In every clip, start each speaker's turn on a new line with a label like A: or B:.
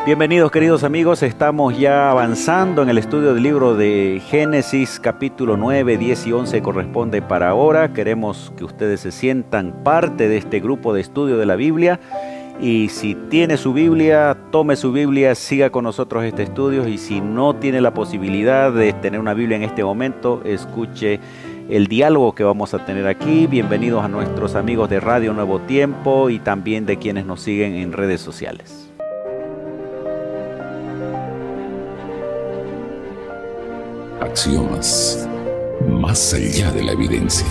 A: Bienvenidos queridos amigos, estamos ya avanzando en el estudio del libro de Génesis, capítulo 9, 10 y 11 corresponde para ahora. Queremos que ustedes se sientan parte de este grupo de estudio de la Biblia y si tiene su Biblia, tome su Biblia, siga con nosotros este estudio, y si no tiene la posibilidad de tener una Biblia en este momento, escuche el diálogo que vamos a tener aquí. Bienvenidos a nuestros amigos de Radio Nuevo Tiempo y también de quienes nos siguen en redes sociales.
B: Axiomas, más allá de la evidencia.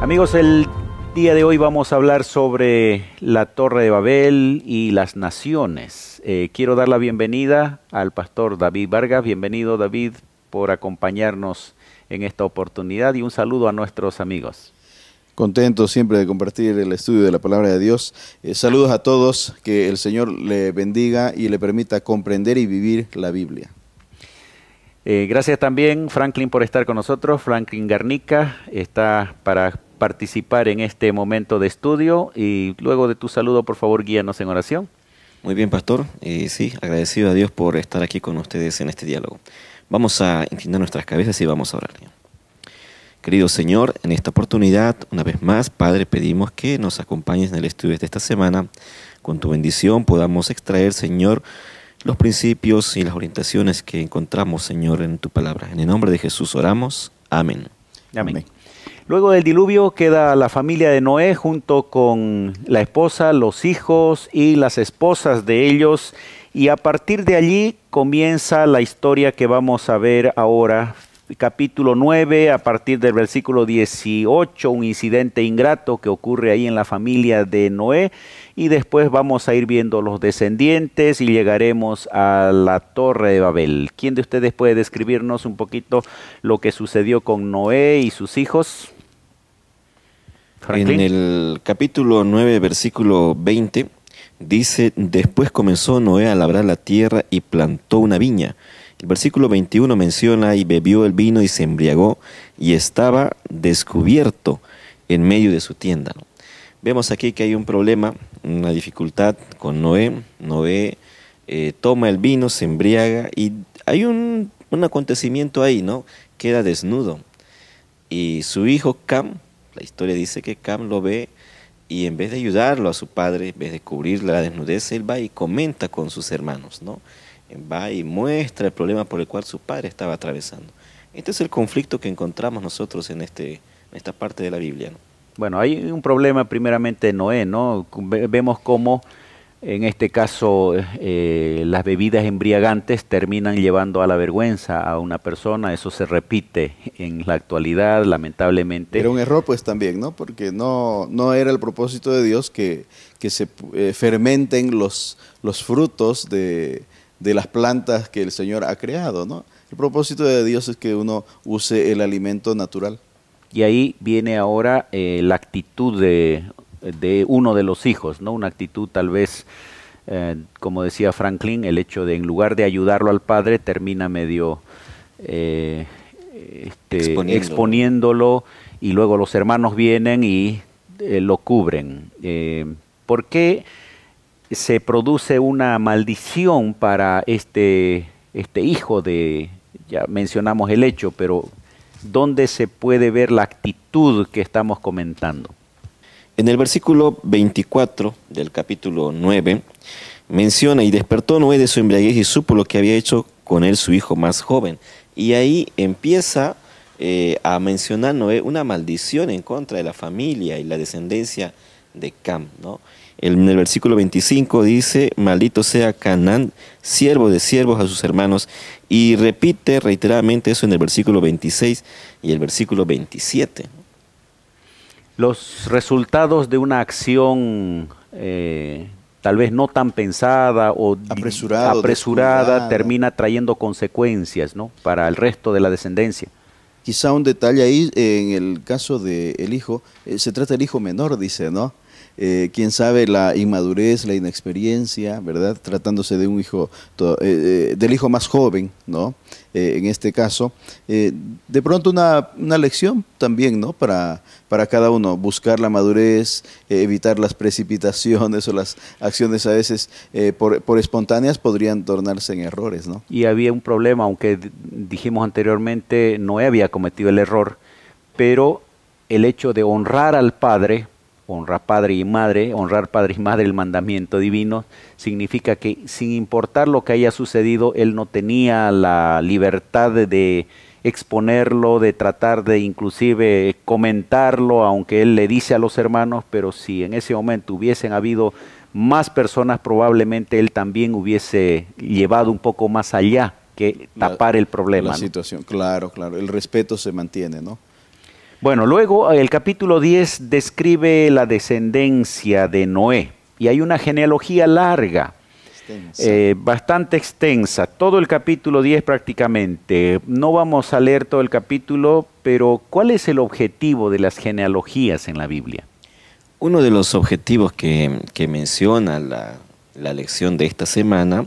A: Amigos, el día de hoy vamos a hablar sobre la Torre de Babel y las naciones. Quiero dar la bienvenida al pastor David Vargas. Bienvenido, David, por acompañarnos en esta oportunidad, y un saludo a nuestros amigos.
C: Contento siempre de compartir el estudio de la palabra de Dios. Saludos a todos, que el Señor le bendiga y le permita comprender y vivir la Biblia.
A: Gracias también, Franklin, por estar con nosotros. Franklin Garnica está para participar en este momento de estudio, y luego de tu saludo, por favor, guíanos en oración.
D: Muy bien, pastor. Sí, agradecido a Dios por estar aquí con ustedes en este diálogo. Vamos a inclinar nuestras cabezas y vamos a orar. Querido Señor, en esta oportunidad, una vez más, Padre, pedimos que nos acompañes en el estudio de esta semana. Con tu bendición podamos extraer, Señor, los principios y las orientaciones que encontramos, Señor, en tu palabra. En el nombre de Jesús oramos. Amén.
A: Amén. Amén. Luego del diluvio queda la familia de Noé junto con la esposa, los hijos y las esposas de ellos, y a partir de allí comienza la historia que vamos a ver ahora. Capítulo 9, a partir del versículo 18, un incidente ingrato que ocurre ahí en la familia de Noé, y después vamos a ir viendo los descendientes y llegaremos a la Torre de Babel. ¿Quién de ustedes puede describirnos un poquito lo que sucedió con Noé y sus hijos? ¿Franklin?
D: En el capítulo 9, versículo 20, dice: después comenzó Noé a labrar la tierra y plantó una viña. El versículo 21 menciona: y bebió el vino y se embriagó y estaba descubierto en medio de su tienda. Vemos aquí que hay un problema, una dificultad con Noé. Noé toma el vino, se embriaga y hay un acontecimiento ahí, ¿no? Queda desnudo. Y su hijo Cam, la historia dice que Cam lo ve y en vez de ayudarlo a su padre, en vez de cubrir la desnudez, él va y comenta con sus hermanos, ¿no? Va y muestra el problema por el cual su padre estaba atravesando. Este es el conflicto que encontramos nosotros en esta parte de la Biblia, ¿no?
A: Bueno, hay un problema primeramente en Noé, ¿no? Vemos cómo en este caso las bebidas embriagantes terminan llevando a la vergüenza a una persona. Eso se repite en la actualidad, lamentablemente.
C: Era un error pues también, ¿no? Porque no era el propósito de Dios que se fermenten los frutos de las plantas que el Señor ha creado, ¿no? El propósito de Dios es que uno use el alimento natural.
A: Y ahí viene ahora la actitud de uno de los hijos, ¿no? Una actitud tal vez, como decía Franklin, el hecho de en lugar de ayudarlo al padre, termina medio exponiéndolo, y luego los hermanos vienen y lo cubren. ¿Por qué se produce una maldición para este hijo de, ya mencionamos el hecho, pero ¿dónde se puede ver la actitud que estamos comentando?
D: En el versículo 24 del capítulo 9 menciona: y despertó Noé de su embriaguez y supo lo que había hecho con él su hijo más joven. Y ahí empieza a mencionar Noé una maldición en contra de la familia y la descendencia de Cam, ¿no? En el versículo 25 dice: maldito sea Canaán, siervo de siervos a sus hermanos. Y repite reiteradamente eso en el versículo 26 y el versículo 27.
A: Los resultados de una acción tal vez no tan pensada o apresurada termina trayendo consecuencias, ¿no? Para el resto de la descendencia.
C: Quizá un detalle ahí, en el caso del hijo, se trata del hijo menor, dice, ¿no? quién sabe, la inmadurez, la inexperiencia, ¿verdad? Tratándose de un hijo, del hijo más joven, ¿no? En este caso, de pronto una lección también, ¿no? Para cada uno, buscar la madurez, evitar las precipitaciones o las acciones a veces por espontáneas podrían tornarse en errores, ¿no?
A: Y había un problema, aunque dijimos anteriormente, Noé había cometido el error, pero el hecho de honrar al padre, honrar padre y madre el mandamiento divino, significa que sin importar lo que haya sucedido, él no tenía la libertad de exponerlo, de tratar de inclusive comentarlo, aunque él le dice a los hermanos, pero si en ese momento hubiesen habido más personas, probablemente él también hubiese llevado un poco más allá que tapar el problema.
C: La situación, claro, el respeto se mantiene, ¿no?
A: Bueno, luego el capítulo 10 describe la descendencia de Noé y hay una genealogía larga, bastante extensa, todo el capítulo 10 prácticamente. No vamos a leer todo el capítulo, pero ¿cuál es el objetivo de las genealogías en la Biblia?
D: Uno de los objetivos que menciona la lección de esta semana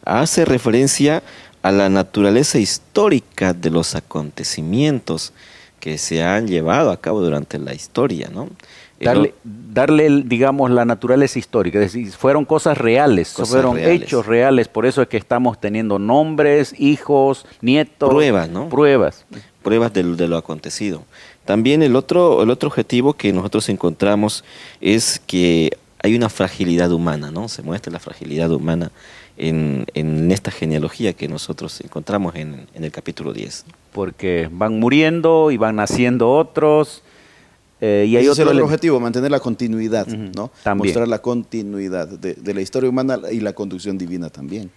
D: hace referencia a la naturaleza histórica de los acontecimientos que se han llevado a cabo durante la historia, ¿no? Darle,
A: digamos, la naturaleza histórica, es decir, fueron cosas reales, fueron hechos reales, por eso es que estamos teniendo nombres, hijos, nietos.
D: Pruebas, ¿no? Pruebas de lo acontecido. También el otro objetivo que nosotros encontramos es que hay una fragilidad humana, ¿no? Se muestra la fragilidad humana en esta genealogía que nosotros encontramos en el capítulo 10.
A: Porque van muriendo y van naciendo otros. Y hay
C: ese es el otro objetivo, mantener la continuidad, ¿no?
A: También.
C: Mostrar la continuidad de la historia humana y la conducción divina también.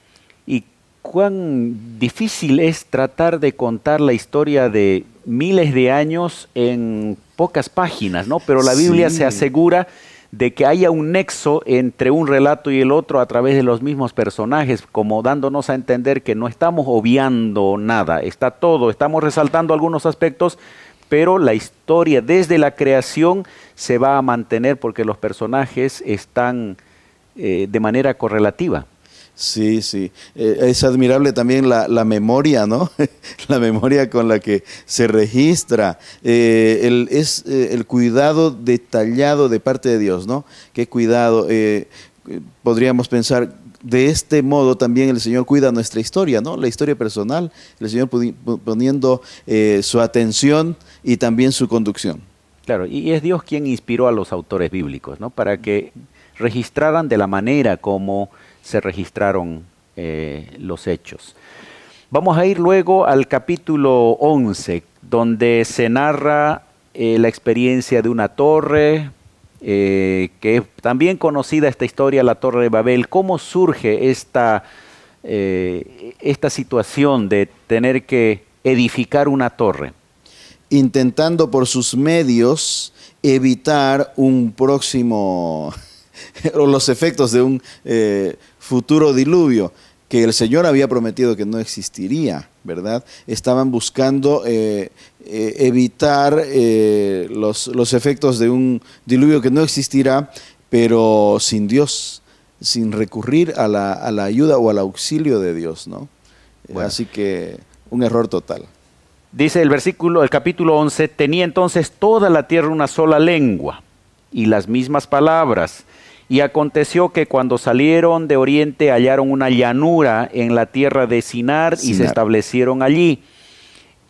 A: Y cuán difícil es tratar de contar la historia de miles de años en pocas páginas, ¿no? Pero la Biblia se asegura de que haya un nexo entre un relato y el otro a través de los mismos personajes, como dándonos a entender que no estamos obviando nada, está todo, estamos resaltando algunos aspectos, pero la historia desde la creación se va a mantener porque los personajes están de manera correlativa.
C: Sí, es admirable también la memoria, ¿no? La memoria con la que se registra, el cuidado detallado de parte de Dios, ¿no? Qué cuidado, podríamos pensar, de este modo también el Señor cuida nuestra historia, ¿no? La historia personal, el Señor poniendo su atención y también su conducción.
A: Claro, y es Dios quien inspiró a los autores bíblicos, ¿no? Para que registraran de la manera como se registraron los hechos. Vamos a ir luego al capítulo 11, donde se narra la experiencia de una torre, que es también conocida esta historia, la Torre de Babel. ¿Cómo surge esta situación de tener que edificar una torre?
C: Intentando por sus medios evitar un próximo o los efectos de un futuro diluvio que el Señor había prometido que no existiría, ¿verdad? Estaban buscando evitar los efectos de un diluvio que no existirá, pero sin Dios, sin recurrir a la ayuda o al auxilio de Dios, ¿no? Bueno. Así que un error total.
A: Dice el capítulo 11, tenía entonces toda la tierra una sola lengua y las mismas palabras. Y aconteció que cuando salieron de oriente hallaron una llanura en la tierra de Sinar y se establecieron allí.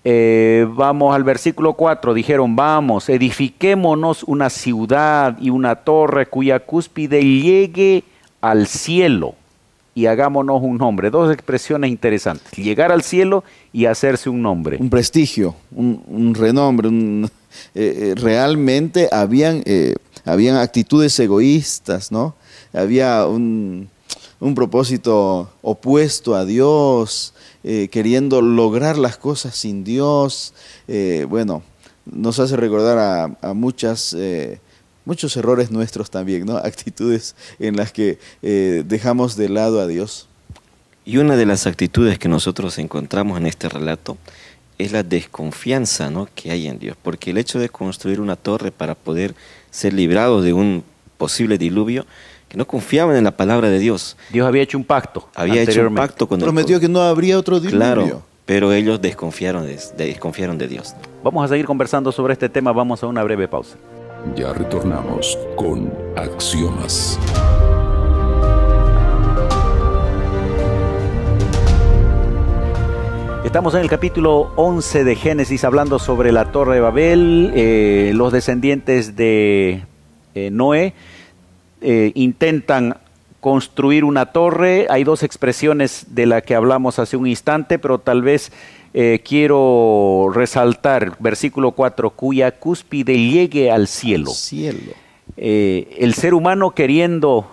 A: Vamos al versículo 4, dijeron, vamos, edifiquémonos una ciudad y una torre cuya cúspide llegue al cielo y hagámonos un nombre. Dos expresiones interesantes, llegar al cielo y hacerse un nombre.
C: Un prestigio, un renombre, realmente habían actitudes egoístas, ¿no? Había un propósito opuesto a Dios, queriendo lograr las cosas sin Dios. Bueno, nos hace recordar a muchos errores nuestros también, ¿no? Actitudes en las que dejamos de lado a Dios.
D: Y una de las actitudes que nosotros encontramos en este relato es la desconfianza, ¿no?, que hay en Dios, porque el hecho de construir una torre para poder ser librado de un posible diluvio, que no confiaban en la palabra de Dios.
A: Dios había hecho un pacto.
D: Había hecho un pacto con
C: Prometió que no habría otro diluvio.
D: Claro, pero ellos desconfiaron de Dios.
A: Vamos a seguir conversando sobre este tema, vamos a una breve pausa.
B: Ya retornamos con Axiomas.
A: Estamos en el capítulo 11 de Génesis hablando sobre la Torre de Babel. Los descendientes de Noé intentan construir una torre. Hay dos expresiones de las que hablamos hace un instante, pero tal vez quiero resaltar versículo 4, cuya cúspide llegue al cielo. El ser humano queriendo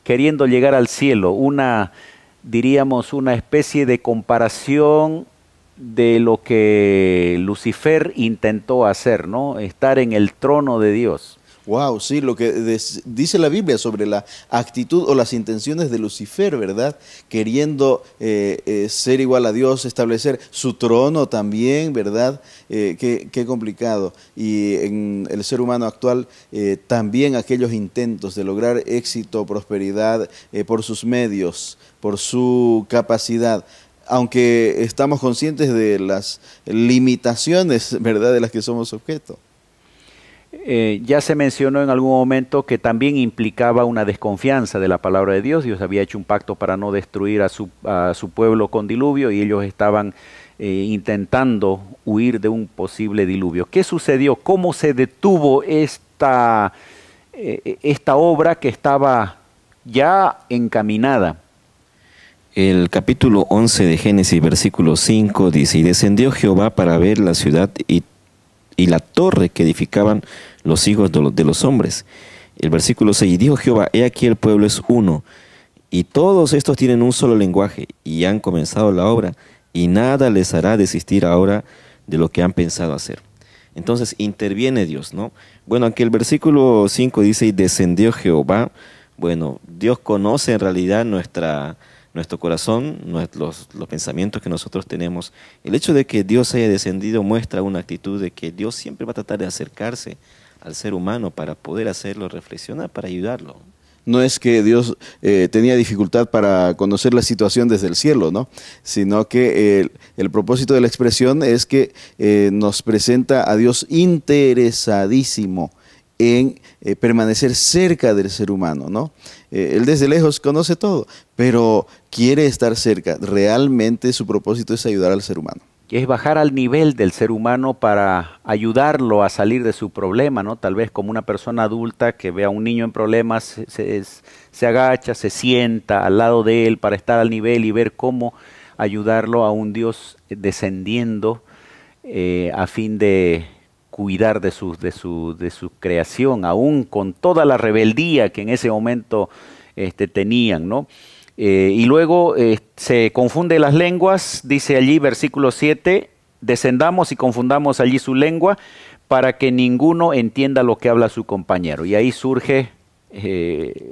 A: llegar al cielo, diríamos una especie de comparación de lo que Lucifer intentó hacer, ¿no? Estar en el trono de Dios.
C: Wow, sí, lo que dice la Biblia sobre la actitud o las intenciones de Lucifer, ¿verdad? Queriendo ser igual a Dios, establecer su trono también, ¿verdad? Qué complicado. Y en el ser humano actual también aquellos intentos de lograr éxito, prosperidad por sus medios, por su capacidad. Aunque estamos conscientes de las limitaciones, ¿verdad?, de las que somos objeto.
A: Ya se mencionó en algún momento que también implicaba una desconfianza de la palabra de Dios. Dios había hecho un pacto para no destruir a su pueblo con diluvio y ellos estaban intentando huir de un posible diluvio. ¿Qué sucedió? ¿Cómo se detuvo esta obra que estaba ya encaminada?
D: El capítulo 11 de Génesis, versículo 5, dice: y descendió Jehová para ver la ciudad y la torre que edificaban los hijos de los hombres. El versículo 6, y dijo Jehová: he aquí el pueblo es uno, y todos estos tienen un solo lenguaje, y han comenzado la obra, y nada les hará desistir ahora de lo que han pensado hacer. Entonces interviene Dios, ¿no? Bueno, aquí el versículo 5 dice: y descendió Jehová. Bueno, Dios conoce en realidad nuestro corazón, los pensamientos que nosotros tenemos. El hecho de que Dios haya descendido muestra una actitud de que Dios siempre va a tratar de acercarse al ser humano para poder hacerlo reflexionar, para ayudarlo.
C: No es que Dios tenía dificultad para conocer la situación desde el cielo, ¿no? Sino que el propósito de la expresión es que nos presenta a Dios interesadísimo en permanecer cerca del ser humano, ¿no? Él desde lejos conoce todo, pero quiere estar cerca. Realmente su propósito es ayudar al ser humano.
A: Es bajar al nivel del ser humano para ayudarlo a salir de su problema, ¿no? Tal vez como una persona adulta que ve a un niño en problemas, se agacha, se sienta al lado de él para estar al nivel y ver cómo ayudarlo, a un Dios descendiendo a fin de cuidar de su creación, aún con toda la rebeldía que en ese momento tenían, ¿no? Y luego se confunde las lenguas, dice allí versículo 7, descendamos y confundamos allí su lengua para que ninguno entienda lo que habla su compañero. Y ahí surge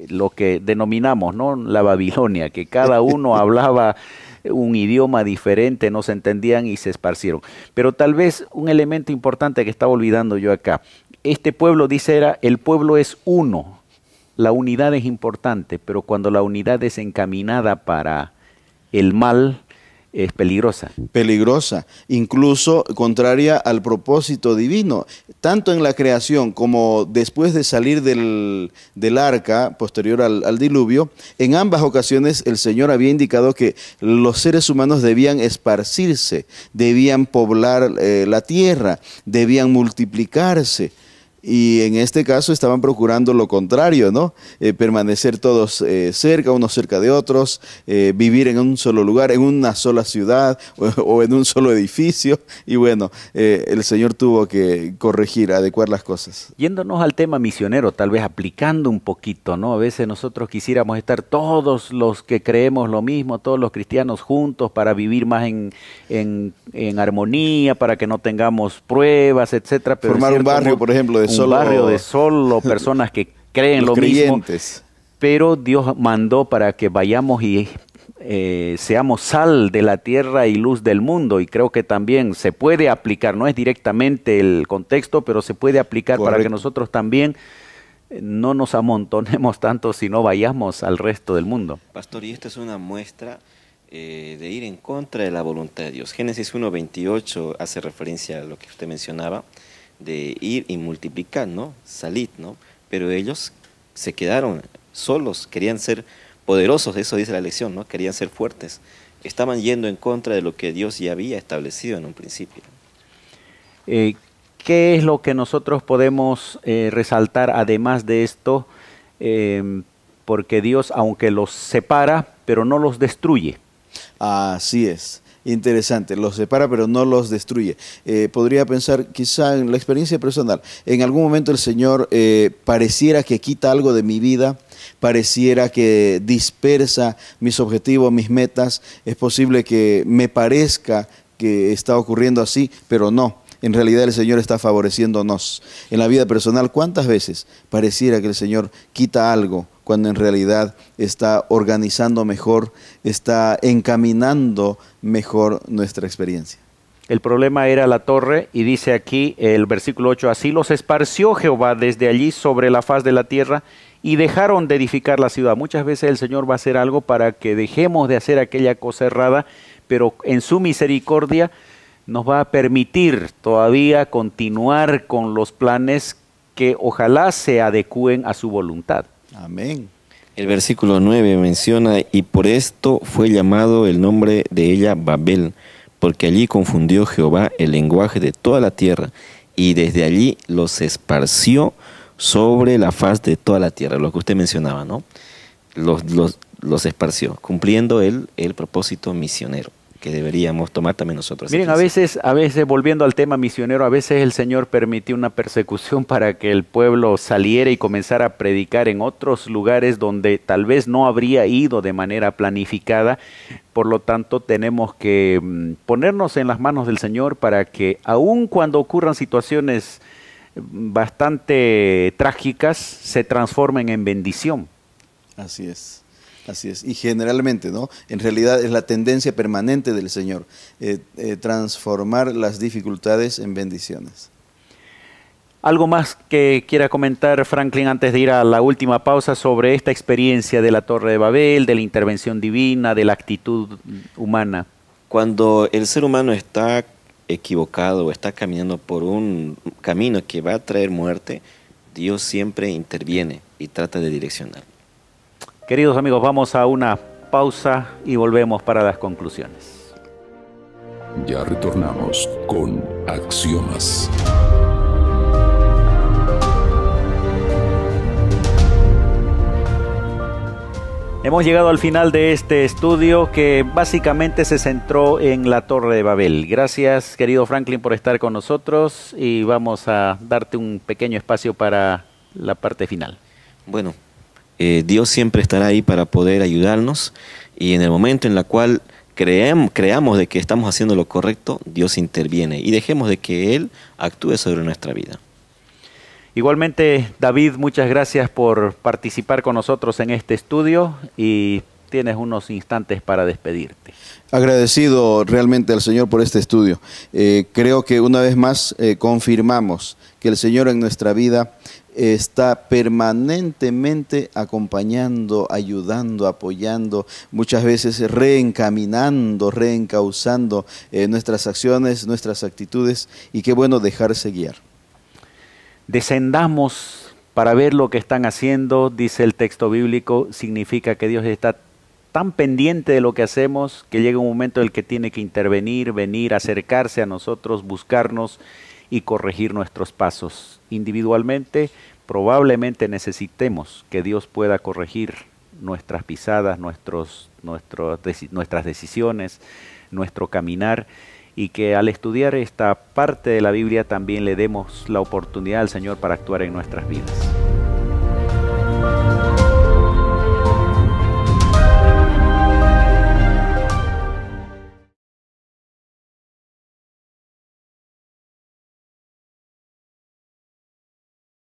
A: lo que denominamos, ¿no?, la Babilonia, que cada uno hablaba un idioma diferente, no se entendían y se esparcieron. Pero tal vez un elemento importante que estaba olvidando yo acá, este pueblo, dice, el pueblo es uno. La unidad es importante, pero cuando la unidad es encaminada para el mal, es peligrosa. Peligrosa,
C: incluso contraria al propósito divino, tanto en la creación como después de salir del arca, posterior al diluvio. En ambas ocasiones el Señor había indicado que los seres humanos debían esparcirse, debían poblar la tierra, debían multiplicarse. Y en este caso estaban procurando lo contrario, ¿no? Permanecer todos cerca, unos cerca de otros, vivir en un solo lugar, en una sola ciudad o en un solo edificio. Y bueno, el Señor tuvo que corregir, adecuar las cosas.
A: Yéndonos al tema misionero, tal vez aplicando un poquito, ¿no? A veces nosotros quisiéramos estar todos los que creemos lo mismo, todos los cristianos juntos para vivir más en armonía, para que no tengamos pruebas, etcétera. Pero
C: formar un barrio, por ejemplo,
A: un barrio de solo personas que creen lo mismo, pero Dios mandó para que vayamos y seamos sal de la tierra y luz del mundo, y creo que también se puede aplicar, no es directamente el contexto, pero se puede aplicar. Correcto. Para que nosotros también no nos amontonemos tanto, sino vayamos al resto del mundo.
D: Pastor, y esta es una muestra de ir en contra de la voluntad de Dios. Génesis 1:28 hace referencia a lo que usted mencionaba, de ir y multiplicar, ¿no? Salid, ¿no? Pero ellos se quedaron solos, querían ser poderosos, eso dice la lección, ¿no? Querían ser fuertes. Estaban yendo en contra de lo que Dios ya había establecido en un principio.
A: ¿Qué es lo que nosotros podemos resaltar además de esto? Porque Dios, aunque los separa, pero no los destruye.
C: Así es. Interesante, los separa pero no los destruye. Podría pensar quizá en la experiencia personal. En algún momento el Señor pareciera que quita algo de mi vida, pareciera que dispersa mis objetivos, mis metas. Es posible que me parezca que está ocurriendo así, pero no. En realidad el Señor está favoreciéndonos. En la vida personal, ¿cuántas veces pareciera que el Señor quita algo cuando en realidad está organizando mejor, está encaminando mejor nuestra experiencia?
A: El problema era la torre, y dice aquí el versículo 8, así los esparció Jehová desde allí sobre la faz de la tierra, y dejaron de edificar la ciudad. Muchas veces el Señor va a hacer algo para que dejemos de hacer aquella cosa errada, pero en su misericordia nos va a permitir todavía continuar con los planes que ojalá se adecúen a su voluntad.
C: Amén.
D: El versículo 9 menciona, y por esto fue llamado el nombre de ella Babel, porque allí confundió Jehová el lenguaje de toda la tierra, y desde allí los esparció sobre la faz de toda la tierra, lo que usted mencionaba, ¿no? Los esparció, cumpliendo el propósito misionero que deberíamos tomar también nosotros.
A: Miren, a veces, volviendo al tema misionero, a veces el Señor permitió una persecución para que el pueblo saliera y comenzara a predicar en otros lugares donde tal vez no habría ido de manera planificada. Por lo tanto, tenemos que ponernos en las manos del Señor para que, aun cuando ocurran situaciones bastante trágicas, se transformen en bendición.
C: Así es. Así es, y generalmente, ¿no? En realidad es la tendencia permanente del Señor, transformar las dificultades en bendiciones.
A: ¿Algo más que quiera comentar, Franklin, antes de ir a la última pausa sobre esta experiencia de la Torre de Babel, de la intervención divina, de la actitud humana?
D: Cuando el ser humano está equivocado o está caminando por un camino que va a traer muerte, Dios siempre interviene y trata de direccionar.
A: Queridos amigos, vamos a una pausa y volvemos para las conclusiones.
B: Ya retornamos con Axiomas.
A: Hemos llegado al final de este estudio que básicamente se centró en la Torre de Babel. Gracias, querido Franklin, por estar con nosotros, y vamos a darte un pequeño espacio para la parte final.
D: Bueno, Dios siempre estará ahí para poder ayudarnos, y en el momento en el cual creamos de que estamos haciendo lo correcto, Dios interviene y dejemos de que Él actúe sobre nuestra vida.
A: Igualmente, David, muchas gracias por participar con nosotros en este estudio, y tienes unos instantes para despedirte.
C: Agradecido realmente al Señor por este estudio. Creo que una vez más confirmamos que el Señor en nuestra vida está permanentemente acompañando, ayudando, apoyando, muchas veces reencaminando, reencauzando nuestras acciones, nuestras actitudes, y qué bueno dejarse guiar.
A: Descendamos para ver lo que están haciendo, dice el texto bíblico. Significa que Dios está tan pendiente de lo que hacemos que llega un momento en el que tiene que intervenir, venir, acercarse a nosotros, buscarnos y corregir nuestros pasos. Individualmente, probablemente necesitemos que Dios pueda corregir nuestras pisadas, nuestras decisiones, nuestro caminar, y que al estudiar esta parte de la Biblia también le demos la oportunidad al Señor para actuar en nuestras vidas.